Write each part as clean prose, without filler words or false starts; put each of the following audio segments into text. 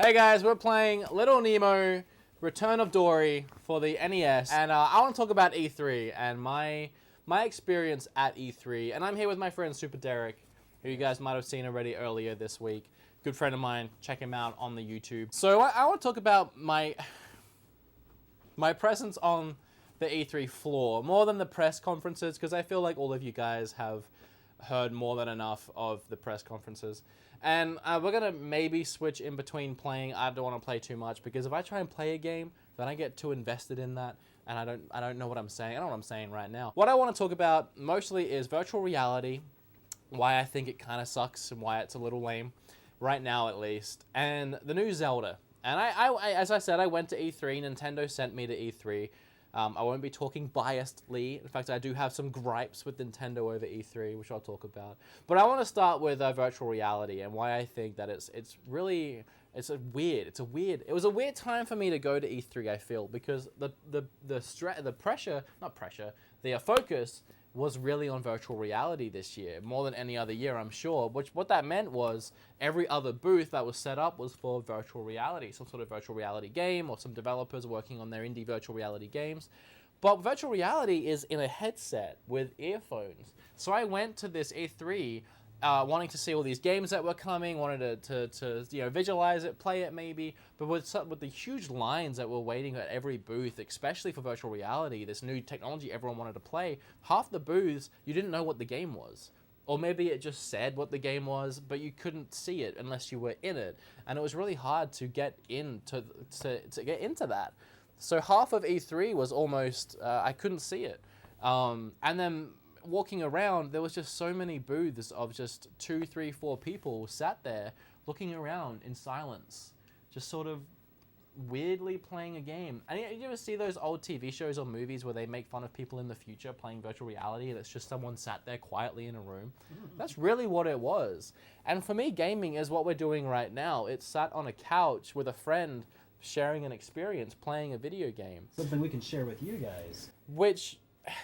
Hey guys, we're playing Little Nemo Return of Dory for the NES, and I want to talk about E3 and my experience at E3. And I'm here with my friend Super Derek, who you guys might have seen already earlier this week. Good friend of mine. Check him out on the YouTube. So I want to talk about my presence on the E3 floor more than the press conferences, because I feel like all of you guys have heard more than enough of the press conferences. And we're going to maybe switch in between playing. I don't want to play too much, because if I try and play a game, then I get too invested in that, and I don't know what I'm saying. I don't know what I'm saying right now. What I want to talk about mostly is virtual reality, why I think it kind of sucks and why it's a little lame, right now at least, and the new Zelda. And I as I said, I went to E3. Nintendo sent me to E3. I won't be talking biasedly. In fact, I do have some gripes with Nintendo over E3, which I'll talk about. But I want to start with virtual reality and why I think that it was a weird time for me to go to E3. I feel, because the focus was really on virtual reality this year, more than any other year, I'm sure. What that meant was every other booth that was set up was for virtual reality, some sort of virtual reality game, or some developers working on their indie virtual reality games. But virtual reality is in a headset with earphones. So I went to this E3 wanting to see all these games that were coming, wanted to visualize it, play it maybe, but with the huge lines that were waiting at every booth, especially for virtual reality, this new technology everyone wanted to play, half the booths you didn't know what the game was. Or maybe it just said what the game was, but you couldn't see it unless you were in it, and it was really hard to get into get into that. So half of E3 was almost I couldn't see it, and then walking around, there was just so many booths of just 2, 3, 4 people sat there looking around in silence, just sort of weirdly playing a game. And you ever see those old TV shows or movies where they make fun of people in the future playing virtual reality, and it's just someone sat there quietly in a room? That's really what it was. And for me, gaming is what we're doing right now. It's sat on a couch with a friend sharing an experience playing a video game. Something we can share with you guys. Which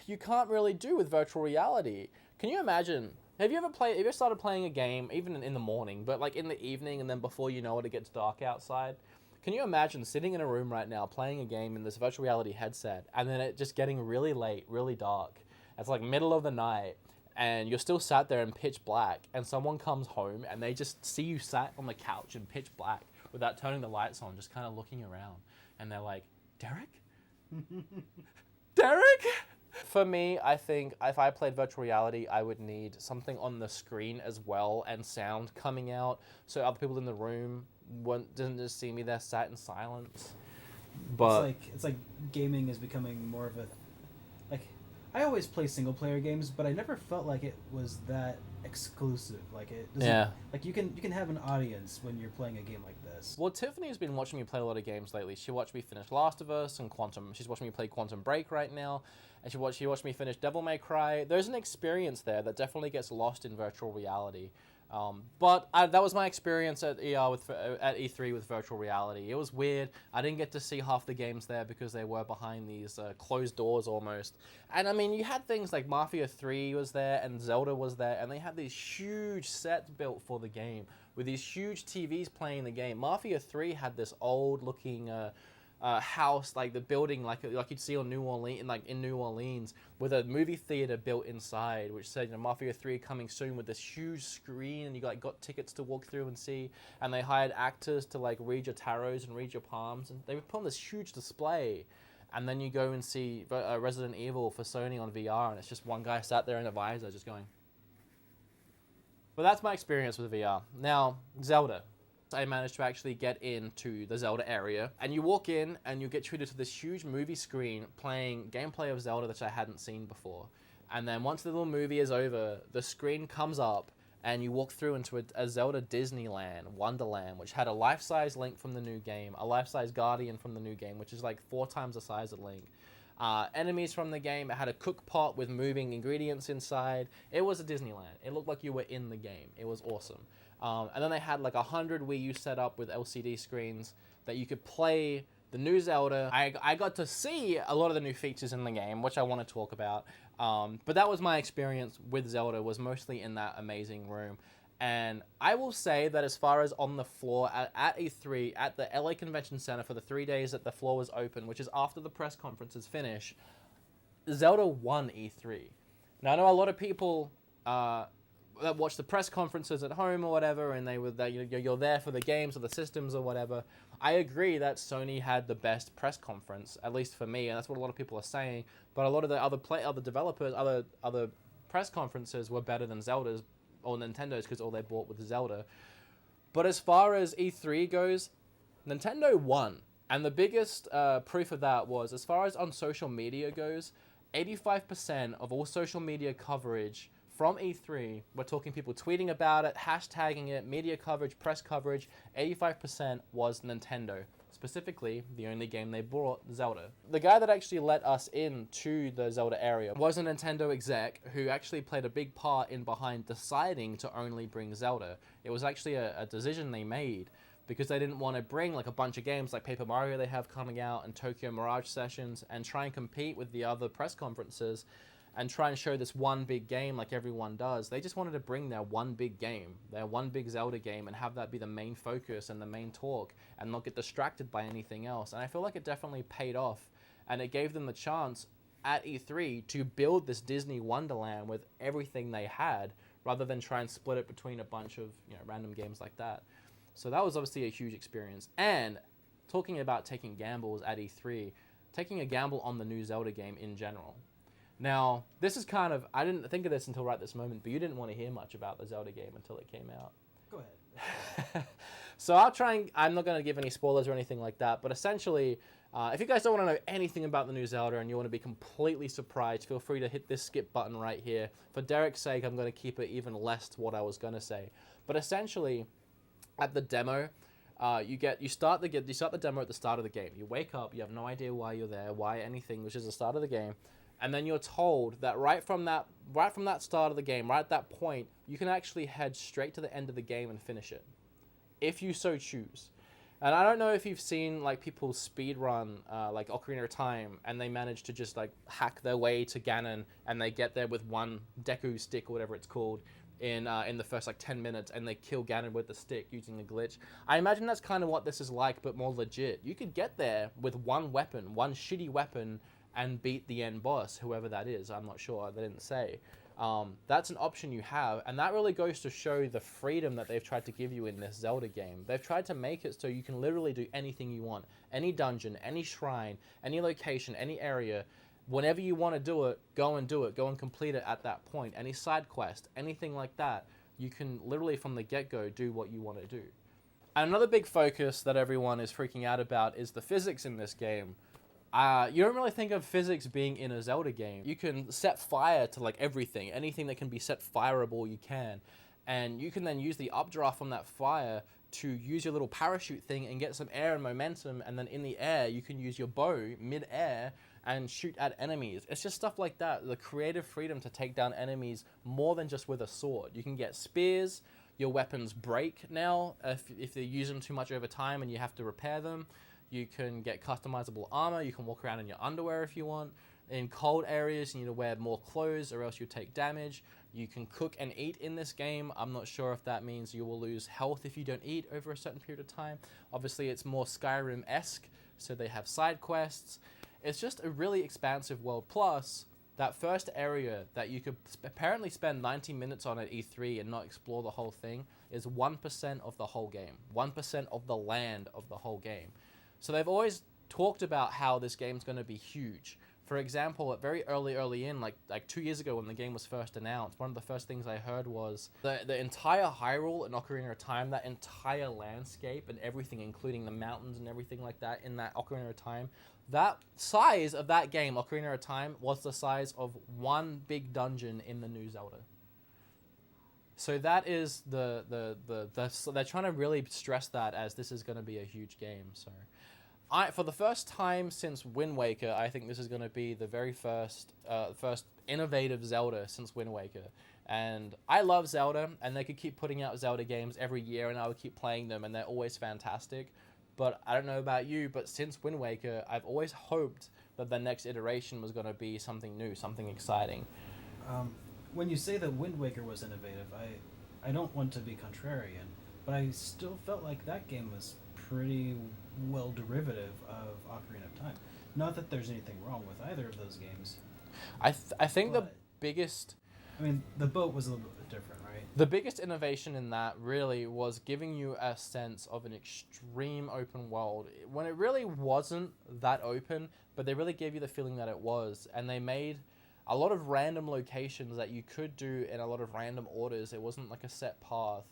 you can't really do with virtual reality. Can you imagine? Have you ever started playing a game, even in the morning, but like in the evening, and then before you know it, it gets dark outside? Can you imagine sitting in a room right now playing a game in this virtual reality headset, and then it just getting really late, really dark? It's like middle of the night, and you're still sat there in pitch black, and someone comes home and they just see you sat on the couch in pitch black without turning the lights on, just kind of looking around, and they're like, Derek? Derek? For me, I think if I played virtual reality, I would need something on the screen as well, and sound coming out, so other people in the room didn't just see me there sat in silence. But It's like gaming is becoming more of a, like, I always play single player games, but I never felt like it was that exclusive. Like it doesn't, yeah. like you can have an audience when you're playing a game like this. Well, Tiffany's been watching me play a lot of games lately. She watched me finish Last of Us and Quantum. She's watching me play Quantum Break right now, and she watched me finish Devil May Cry. There's an experience there that definitely gets lost in virtual reality. But that was my experience at E3 with virtual reality. It was weird. I didn't get to see half the games there because they were behind these closed doors almost. And I mean, you had things like Mafia 3 was there and Zelda was there, and they had these huge sets built for the game with these huge TVs playing the game. Mafia 3 had this old looking house, like the building, like you'd see on New Orleans, with a movie theater built inside, which said, Mafia 3 coming soon, with this huge screen, and you got tickets to walk through and see, and they hired actors to read your tarots and read your palms, and they would put on this huge display. And then you go and see Resident Evil for Sony on VR, and it's just one guy sat there in a visor just going. But that's my experience with VR. Now, Zelda. I managed to actually get into the Zelda area, and you walk in and you get treated to this huge movie screen playing gameplay of Zelda that I hadn't seen before. And then once the little movie is over, the screen comes up and you walk through into a Zelda Disneyland, Wonderland, which had a life-size Link from the new game, a life-size Guardian from the new game, which is like 4 times the size of Link. Enemies from the game. It had a cook pot with moving ingredients inside. It was a Disneyland. It looked like you were in the game. It was awesome. And then they had like 100 Wii U set up with LCD screens that you could play the new Zelda. I got to see a lot of the new features in the game, which I want to talk about. But that was my experience with Zelda, was mostly in that amazing room. And I will say that as far as on the floor at E3, at the LA Convention Center for the 3 days that the floor was open, which is after the press conferences finish, Zelda won E3. Now, I know a lot of people that watch the press conferences at home or whatever, and you're there for the games or the systems or whatever. I agree that Sony had the best press conference, at least for me, and that's what a lot of people are saying. But a lot of the other developers, other press conferences were better than Zelda's or Nintendo's because all they bought was Zelda. But as far as E3 goes, Nintendo won. And the biggest proof of that was, as far as on social media goes, 85% of all social media coverage from E3, we're talking people tweeting about it, hashtagging it, media coverage, press coverage, 85% was Nintendo. Specifically, the only game they brought, Zelda. The guy that actually let us into the Zelda area was a Nintendo exec who actually played a big part in behind deciding to only bring Zelda. It was actually a decision they made because they didn't want to bring like a bunch of games like Paper Mario they have coming out and Tokyo Mirage Sessions and try and compete with the other press conferences and try and show this one big game like everyone does. They just wanted to bring their one big game, their one big Zelda game, and have that be the main focus and the main talk and not get distracted by anything else. And I feel like it definitely paid off, and it gave them the chance at E3 to build this Disney Wonderland with everything they had rather than try and split it between a bunch of random games like that. So that was obviously a huge experience. And talking about taking gambles at E3, taking a gamble on the new Zelda game in general. Now, this is kind of, I didn't think of this until right this moment, but you didn't want to hear much about the Zelda game until it came out. Go ahead. So I'm not going to give any spoilers or anything like that, but essentially, if you guys don't want to know anything about the new Zelda and you want to be completely surprised, feel free to hit this skip button right here. For Derek's sake, I'm going to keep it even less to what I was going to say. But essentially, at the demo, you start the demo at the start of the game. You wake up, you have no idea why you're there, why anything, which is the start of the game. And then you're told that right from that start of the game, right at that point, you can actually head straight to the end of the game and finish it, if you so choose. And I don't know if you've seen like people speedrun like Ocarina of Time, and they manage to just like hack their way to Ganon, and they get there with one Deku stick or whatever it's called in the first like 10 minutes, and they kill Ganon with the stick using the glitch. I imagine that's kind of what this is like, but more legit. You could get there with one weapon, one shitty weapon, and beat the end boss, whoever that is. I'm not sure. They didn't say. That's an option you have, and that really goes to show the freedom that they've tried to give you in this Zelda game. They've tried to make it so you can literally do anything you want. Any dungeon, any shrine, any location, any area. Whenever you want to do it, go and do it. Go and complete it at that point. Any side quest, anything like that, you can literally from the get-go do what you want to do. And another big focus that everyone is freaking out about is the physics in this game. You don't really think of physics being in a Zelda game. You can set fire to like everything. Anything that can be set fireable, you can. And you can then use the updraft from that fire to use your little parachute thing and get some air and momentum. And then in the air, you can use your bow mid-air and shoot at enemies. It's just stuff like that. The creative freedom to take down enemies more than just with a sword. You can get spears. Your weapons break now if you use them too much over time and you have to repair them. You can get customizable armor. You can walk around in your underwear if you want. In cold areas, you need to wear more clothes or else you'll take damage. You can cook and eat in this game. I'm not sure if that means you will lose health if you don't eat over a certain period of time. Obviously, it's more Skyrim-esque, so they have side quests. It's just a really expansive world. Plus, that first area that you could apparently spend 90 minutes on at E3 and not explore the whole thing is 1% of the whole game. 1% of the land of the whole game. So they've always talked about how this game's going to be huge. For example, at very early in, like 2 years ago when the game was first announced, one of the first things I heard was the entire Hyrule in Ocarina of Time, that entire landscape and everything, including the mountains and everything like that in that Ocarina of Time, that size of that game, Ocarina of Time, was the size of one big dungeon in the new Zelda. So that is so they're trying to really stress that as this is going to be a huge game. So for the first time since Wind Waker, I think this is going to be the very first innovative Zelda since Wind Waker. And I love Zelda, and they could keep putting out Zelda games every year, and I would keep playing them, and they're always fantastic. But I don't know about you, but since Wind Waker, I've always hoped that the next iteration was going to be something new, something exciting. When you say that Wind Waker was innovative, I don't want to be contrarian, but I still felt like that game was pretty well derivative of Ocarina of Time. Not that there's anything wrong with either of those games, I think the but biggest I mean, the boat was a little bit different, right? the biggest innovation in that really was giving you a sense of an extreme open world when it really wasn't that open, but they really gave you the feeling that it was, and they made a lot of random locations that you could do in a lot of random orders. It wasn't like a set path.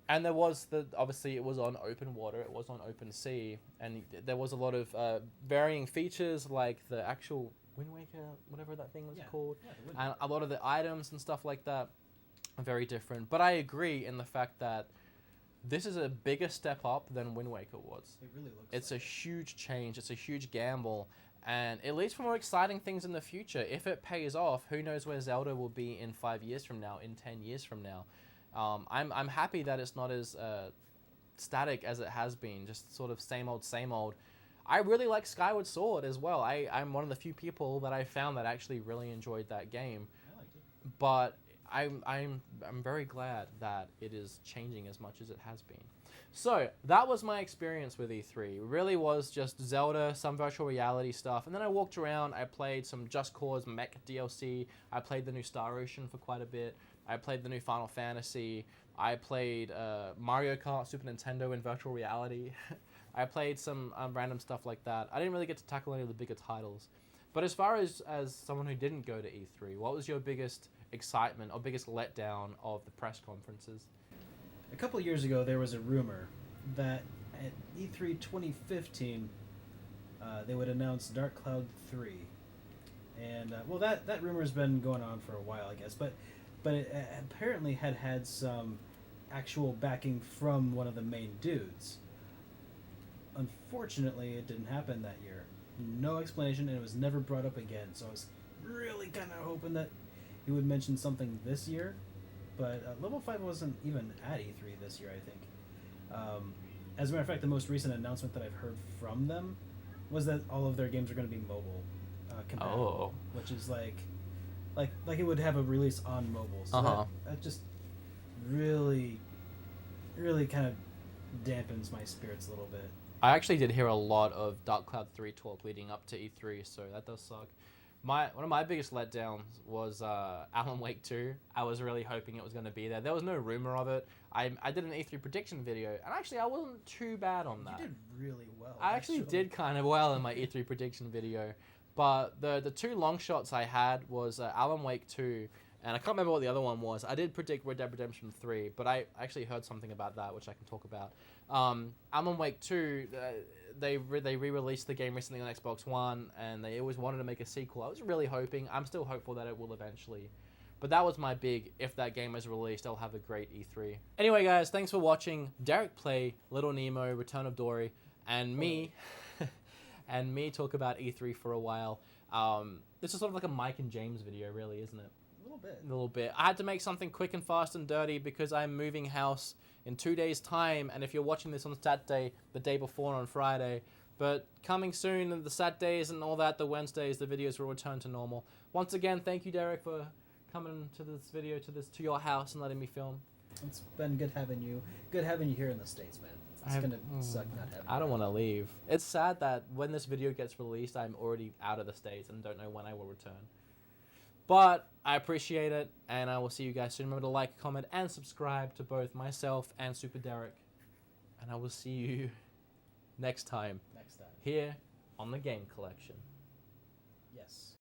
And there was obviously it was on open water, it was on open sea, and there was a lot of varying features like the actual Wind Waker, whatever that thing was called, and a lot of the items and stuff like that are very different. But I agree in the fact that this is a bigger step up than Wind Waker was. It really looks. It's like a huge change. It's a huge gamble, and it leads for more exciting things in the future. If it pays off, who knows where Zelda will be in 5 years from now, in 10 years from now. I'm happy that it's not as static as it has been, just sort of same old, same old. I really like Skyward Sword as well. I'm one of the few people that I found that actually really enjoyed that game. I liked it. But I'm very glad that it is changing as much as it has been. So that was my experience with E3. It really was just Zelda, some virtual reality stuff, and then I walked around. I played some Just Cause Mech DLC. I played the new Star Ocean for quite a bit. I played the new Final Fantasy. I played Mario Kart Super Nintendo in virtual reality. I played some random stuff like that. I didn't really get to tackle any of the bigger titles. But as far as someone who didn't go to E3, what was your biggest excitement or biggest letdown of the press conferences? A couple of years ago, there was a rumor that at E3 2015, they would announce Dark Cloud 3. And, well, that rumor has been going on for a while, I guess. But it apparently had some actual backing from one of the main dudes. Unfortunately, it didn't happen that year. No explanation, and it was never brought up again. So I was really kind of hoping that he would mention something this year. But Level 5 wasn't even at E3 this year, I think. As a matter of fact, the most recent announcement that I've heard from them was that all of their games are going to be mobile compatible, which is like it would have a release on mobile. So that just really kind of dampens my spirits a little bit. I actually did hear a lot of Dark Cloud 3 talk leading up to E3, so that does suck. One of my biggest letdowns was Alan Wake 2. I was really hoping it was going to be there. There was no rumor of it. I did an E3 prediction video, and actually I wasn't too bad on that. You did really well. I actually did kind of well in my E3 prediction video, but the two long shots I had was Alan Wake 2, and I can't remember what the other one was. I did predict Red Dead Redemption 3, but I actually heard something about that, which I can talk about. Alan Wake 2, they re-released the game recently on Xbox One, and they always wanted to make a sequel. I was really hoping. I'm still hopeful that it will eventually. But that was my big, if that game is released, I'll have a great E3. Anyway, guys, thanks for watching Derek play Little Nemo, Return of Dory, and me talk about E3 for a while. This is sort of like a Mike and James video, really, isn't it? A little bit. I had to make something quick and fast and dirty because I'm moving house in 2 days' time, and if you're watching this on Saturday, the day before on Friday, but coming soon, and the Saturdays and all that, the Wednesdays, the videos will return to normal. Once again, thank you, Derek, for coming to this video, to your house and letting me film. It's been good having you. Good having you here in the States, man. It's gonna suck not having you. I don't want to leave. It's sad that when this video gets released, I'm already out of the States and don't know when I will return. But I appreciate it, and I will see you guys soon. Remember to like, comment, and subscribe to both myself and Super Derek. And I will see you next time. Next time. Here on the Game Collection. Yes.